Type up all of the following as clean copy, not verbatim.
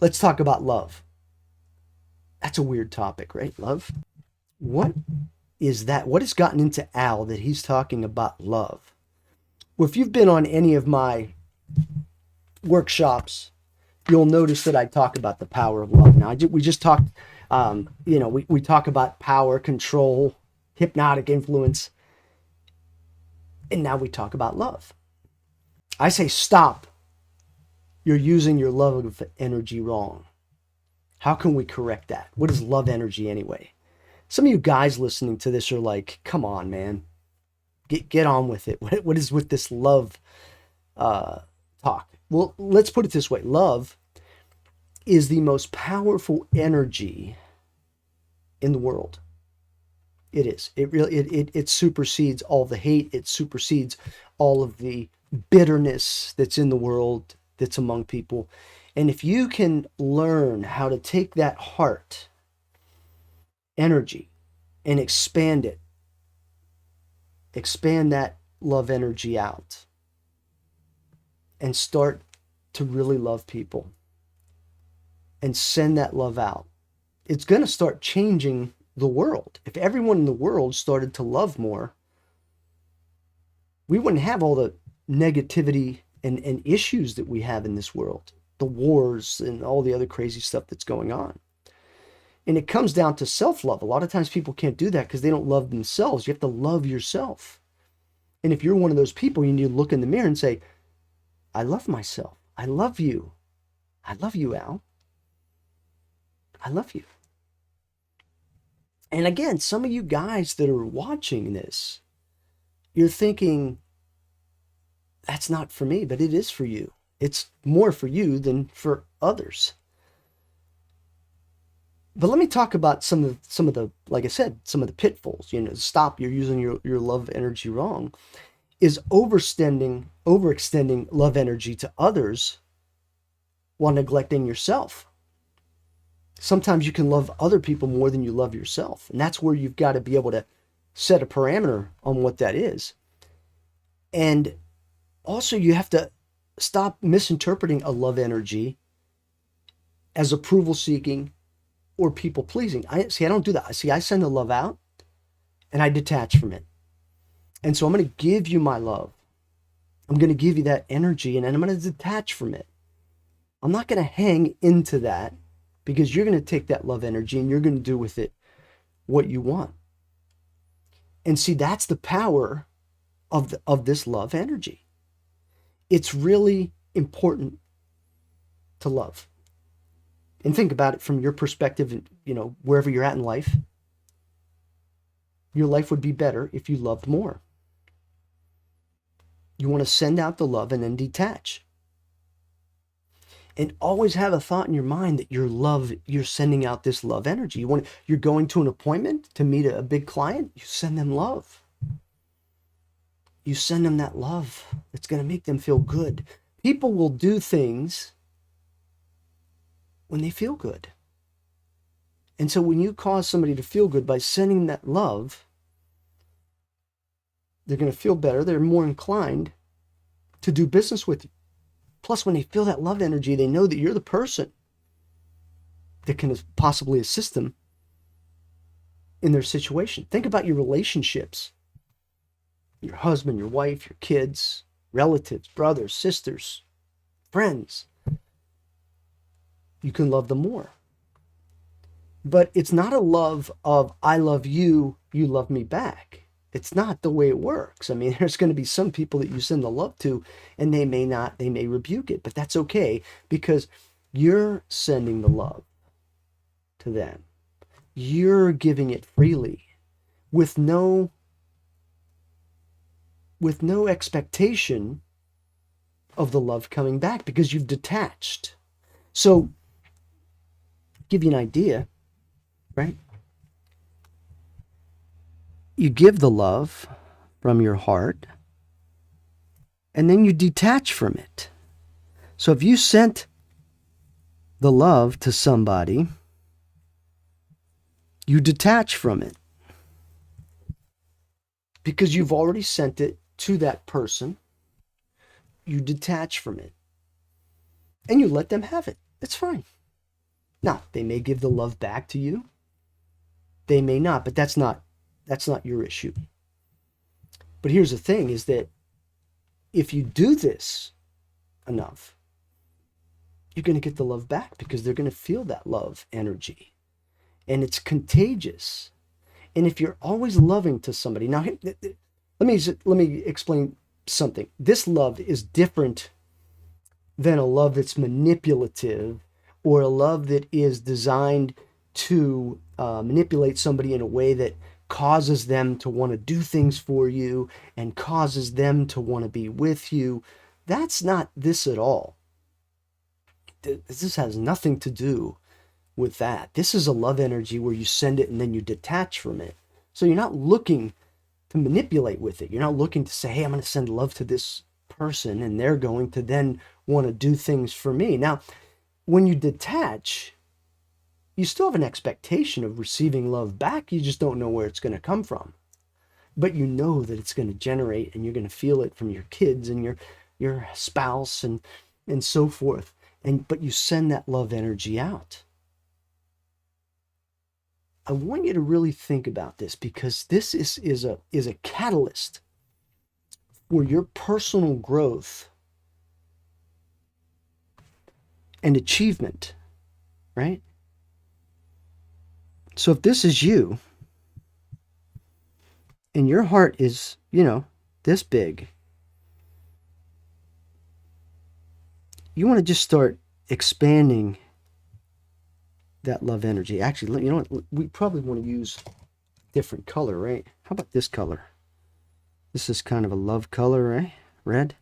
Let's talk about love. That's a weird topic, right? Love. What is that? What has gotten into Al that he's talking about love? Well, if you've been on any of my workshops, you'll notice that I talk about the power of love. Now, we just talked, we talk about power, control, hypnotic influence, and now we talk about love. I say, stop. You're using your love energy wrong. How can we correct that? What is love energy anyway? Some of you guys listening to this are like, come on, man. Get on with it. What is with this love talk? Well, let's put it this way. Love is the most powerful energy in the world. It is. It really it supersedes all the hate. It supersedes all of the bitterness that's in the world, that's among people. And if you can learn how to take that heart energy and expand that love energy out and start to really love people and send that love out, it's going to start changing the world. If everyone in the world started to love more, we wouldn't have all the negativity and issues that we have in this world, the wars and all the other crazy stuff that's going on. And it comes down to self-love. A lot of times people can't do that because they don't love themselves. You have to love yourself. And if you're one of those people, you need to look in the mirror and say, I love myself. I love you. I love you, Al. I love you. And again, some of you guys that are watching this, you're thinking, that's not for me, but it is for you. It's more for you than for others. But let me talk about some of the, like I said, some of the pitfalls. Stop. You're using your love energy wrong. Is overextending love energy to others while neglecting yourself. Sometimes you can love other people more than you love yourself, and that's where you've got to be able to set a parameter on what that is. And also, you have to stop misinterpreting a love energy as approval seeking or people pleasing. I don't do that. I send the love out and I detach from it. And so I'm going to give you my love. I'm going to give you that energy and then I'm going to detach from it. I'm not going to hang into that because you're going to take that love energy and you're going to do with it what you want. And see, that's the power of this love energy. It's really important to love. And think about it from your perspective, wherever you're at in life. Your life would be better if you loved more. You want to send out the love and then detach. And always have a thought in your mind that you're sending out this love energy. You're going to an appointment to meet a big client, you send them love. You send them that love. It's going to make them feel good. People will do things when they feel good. And so when you cause somebody to feel good by sending that love, they're going to feel better. They're more inclined to do business with you. Plus, when they feel that love energy, they know that you're the person that can possibly assist them in their situation. Think about your relationships. Your husband, your wife, your kids, relatives, brothers, sisters, friends. You can love them more. But it's not a love of, I love you, you love me back. It's not the way it works. I mean, there's going to be some people that you send the love to, and they may rebuke it, but that's okay because you're sending the love to them. You're giving it freely with no expectation of the love coming back because you've detached. So, give you an idea, right? You give the love from your heart and then you detach from it. So if you sent the love to somebody, you detach from it because you've already sent it to that person. You detach from it and you let them have it. It's fine. Now, they may give the love back to you. They may not, but that's not your issue. But here's the thing is that if you do this enough, you're going to get the love back because they're going to feel that love energy. And it's contagious. And if you're always loving to somebody, now let me explain something. This love is different than a love that's manipulative or a love that is designed to manipulate somebody in a way that causes them to want to do things for you and causes them to want to be with you. That's not this at all. This has nothing to do with that. This is a love energy where you send it and then you detach from it. So you're not looking to manipulate with it. You're not looking to say, hey, I'm going to send love to this person and they're going to then want to do things for me. Now, when you detach, you still have an expectation of receiving love back. You just don't know where it's going to come from. But you know that it's going to generate and you're going to feel it from your kids and your spouse and so forth. But you send that love energy out. I want you to really think about this because this is a catalyst for your personal growth and achievement, right? So if this is you and your heart is, this big, you want to just start expanding that love energy. Actually, you know what? We probably want to use different color, right? How about this color? This is kind of a love color, right? Red.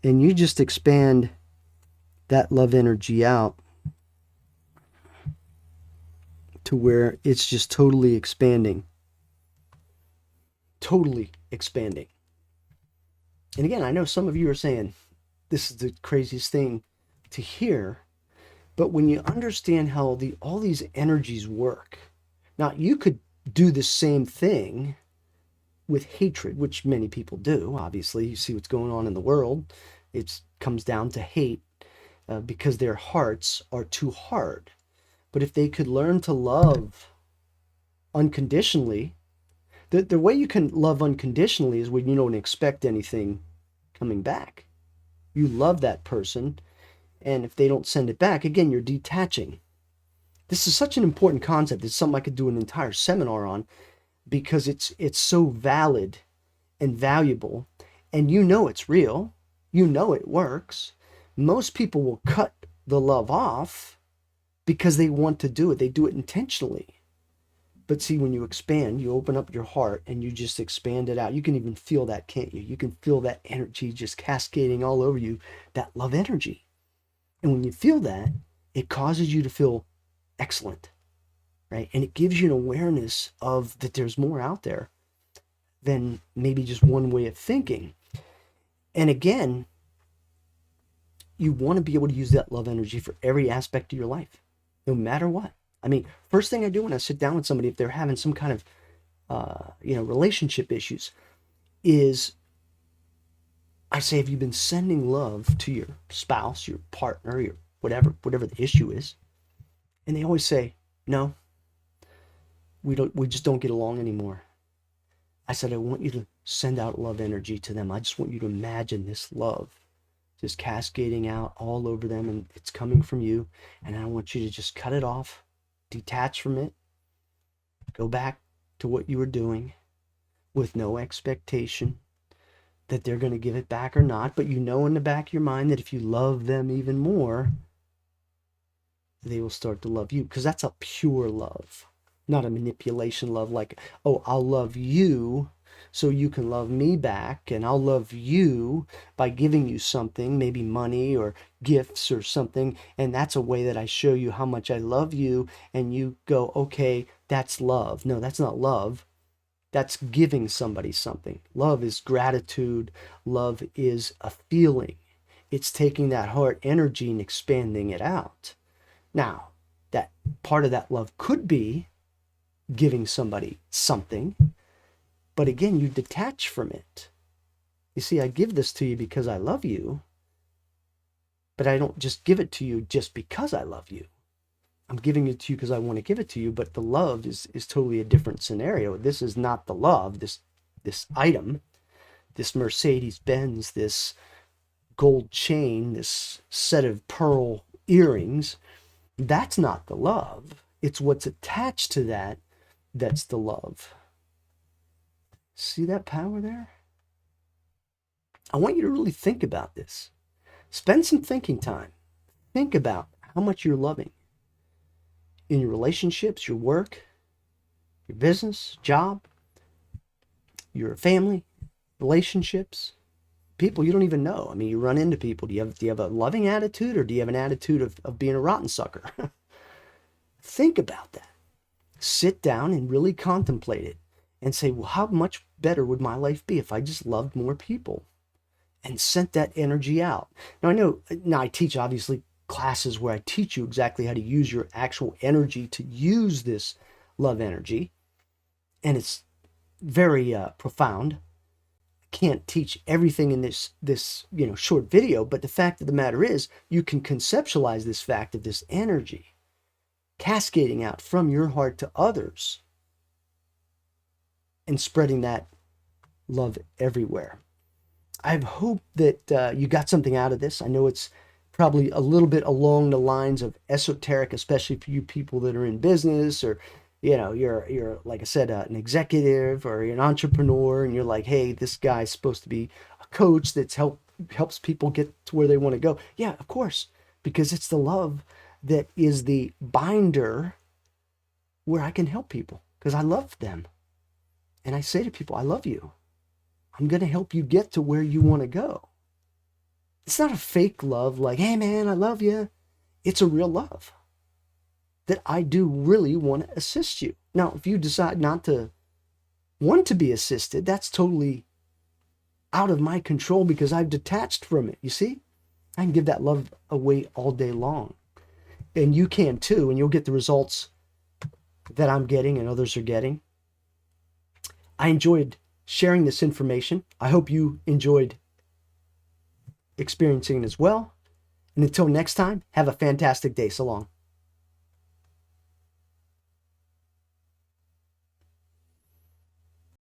And you just expand that love energy out to where it's just totally expanding. Totally expanding. And again, I know some of you are saying, this is the craziest thing to hear. But when you understand how all these energies work, now you could do the same thing with hatred, which many people do. Obviously, you see what's going on in the world. It comes down to hate because their hearts are too hard. But if they could learn to love unconditionally, the way you can love unconditionally is when you don't expect anything coming back. You love that person, and if they don't send it back, again, you're detaching. This is such an important concept. It's something I could do an entire seminar on because it's so valid and valuable, and you know it's real. You know it works. Most people will cut the love off because they want to do it. They do it intentionally. But see, when you expand, you open up your heart and you just expand it out. You can even feel that, can't you? You can feel that energy just cascading all over you, that love energy. And when you feel that, it causes you to feel excellent, right? And it gives you an awareness of that there's more out there than maybe just one way of thinking. And again, you want to be able to use that love energy for every aspect of your life, no matter what. I mean, first thing I do when I sit down with somebody, if they're having some kind of, relationship issues, is I say, have you been sending love to your spouse, your partner, your whatever the issue is? And they always say, no, we just don't get along anymore. I said, I want you to send out love energy to them. I just want you to imagine this love just cascading out all over them, and it's coming from you. And I want you to just cut it off, detach from it, go back to what you were doing with no expectation that they're going to give it back or not. But you know in the back of your mind that if you love them even more, they will start to love you, because that's a pure love, not a manipulation love like, oh, I'll love you so you can love me back, and I'll love you by giving you something, maybe money or gifts or something, and that's a way that I show you how much I love you, and you go, okay, that's love. No, that's not love. That's giving somebody something. Love is gratitude. Love is a feeling. It's taking that heart energy and expanding it out. Now, that part of that love could be giving somebody something, but again, you detach from it. You see, I give this to you because I love you, but I don't just give it to you just because I love you. I'm giving it to you because I want to give it to you, but the love is totally a different scenario. This is not the love, this item, this Mercedes Benz, this gold chain, this set of pearl earrings. That's not the love. It's what's attached to that that's the love. See that power there? I want you to really think about this. Spend some thinking time. Think about how much you're loving in your relationships, your work, your business, job, your family, relationships, people you don't even know. I mean, you run into people. Do you have a loving attitude, or do you have an attitude of being a rotten sucker? Think about that. Sit down and really contemplate it and say, well, how much better would my life be if I just loved more people and sent that energy out? Now, I know, now I teach obviously classes where I teach you exactly how to use your actual energy to use this love energy. And it's very profound. Can't teach everything in this short video, but the fact of the matter is, you can conceptualize this fact of this energy cascading out from your heart to others and spreading that love everywhere. I hope that you got something out of this. I know it's probably a little bit along the lines of esoteric, especially for you people that are in business, or you're like I said, an executive, or you're an entrepreneur, and you're like, hey, this guy's supposed to be a coach that's helps people get to where they want to go. Yeah, of course, because it's the love that is the binder where I can help people because I love them. And I say to people, I love you. I'm going to help you get to where you want to go. It's not a fake love like, hey man, I love you. It's a real love that I do really want to assist you. Now, if you decide not to want to be assisted, that's totally out of my control because I've detached from it. You see, I can give that love away all day long. And you can too, and you'll get the results that I'm getting and others are getting. I enjoyed sharing this information. I hope you enjoyed experiencing it as well. And until next time, have a fantastic day. So long.